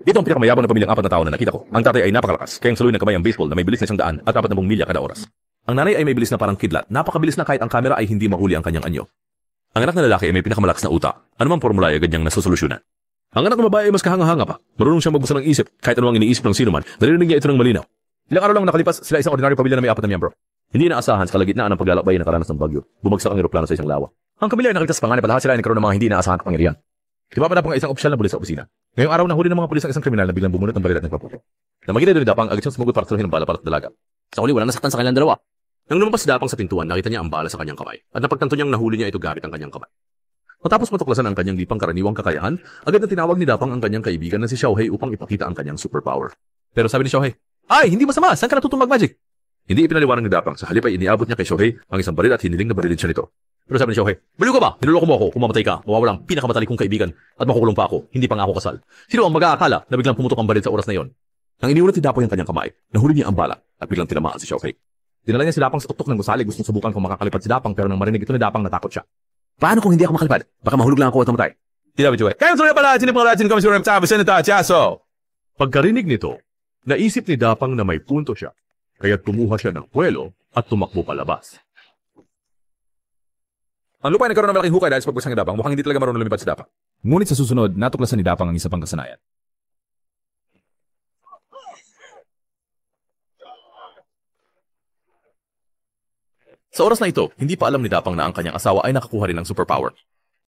Ito ang pinakamayabang na pamilyang apat na tao na nakita ko. Ang tatay ay napakalakas, kaya ang saluy ng kamay ang baseball na may bilis na 100 at 40 milya kada oras. Ang nanay ay may bilis na parang kidlat, napakabilis na kahit ang kamera ay hindi mahuli ang kanyang anyo. Ang anak na lalaki ay may pinakamalakas na utak. Anumang formula ay agad niyang nasusolusyonan. Ang anak na babae ay mas kahanga-hanga pa. Marunong siyang magbasa ng isip, kahit anong iniisip ng sino man, naririnig niya ito ng malinaw. Ilang araw lang nakalipas, sila isang ordinaryo pamilya na may 4 na miyembro. Hindi inaasahan sa kalagitnaan ng paglalakbay na nakaranas ng bagyo. Bumagsak ang eroplano sa isang lawa. Ang pamilya ay nakaligtas pa nga na sila ay nagkaroon ng mga hindi inaasahan kapangyarihan. Ipapanap ang isang opisyal na pulis sa opisina. Ngayong araw nahuli ng mga pulis ang isang kriminal na biglang bumunot ng baril at nagpaputok. Namagina doon Dapang agad siyang sumugod para saluhin ng bala para sa dalaga. Sa huli wala nasaktan sa kanilang dalawa. Nang lumabas si Dapang sa pintuan, nakita niya ang bala sa kanyang kamay at napagtanto niyang nahuli niya ito gamit ang kanyang kamay. Matapos matuklasan ang kanyang lipang karaniwang kakayahan, agad na tinawag ni Dapang ang kanyang kaibigan na si Xiaohei upang ipakita ang kanyang superpower. Pero sabi ni Xiaohei, "Ay, hindi masama, saan ka natutong mag-magic?" Hindi ipinaliwanag ni Dapang, sa halip ay iniabot niya kay Xiaohei ang isang baril at hiniling na barilin siya nito. Pero sabi ni Xiaohei, "Baliw ka ba? Niloloko mo ako, kung mamatay ka, mawawala ang pinakamatalik kong kaibigan at makukulong pa ako, hindi pa nga ako kasal. Sino ang mag-aakala na biglang pumutok ang baril sa oras na yon?" Nang iniunat ni Dapang ang kanyang kamay, nahuli niya ang bala at biglang tinamaan si Xiaohei. Dinala niya si Dapang sa tuktok ng gusali, gustong subukan kung makakalipad si Dapang pero nang marinig ito ni Dapang natakot siya. "Paano kung hindi ako makalipad? Baka mahulog lang ako at mamatay." Tinabi Xiaohei, "Kaya sulit pala, sinipangalatin kami sa tabi sa natachaso." Pagkarinig nito, naisip ni Dapang na may punto siya, kaya kumuha siya ng kwelo at tumakbo palabas. Ang lupa ay nagkaroon ng malaking hukay dahil sa pagbagsak ni Dapang, mukhang hindi talaga marunong lumipad si Dapang. Ngunit sa susunod, natuklasan ni Dapang ang isa pang kasanayan. Sa oras na ito, hindi pa alam ni Dapang na ang kanyang asawa ay nakakuha rin ng superpower.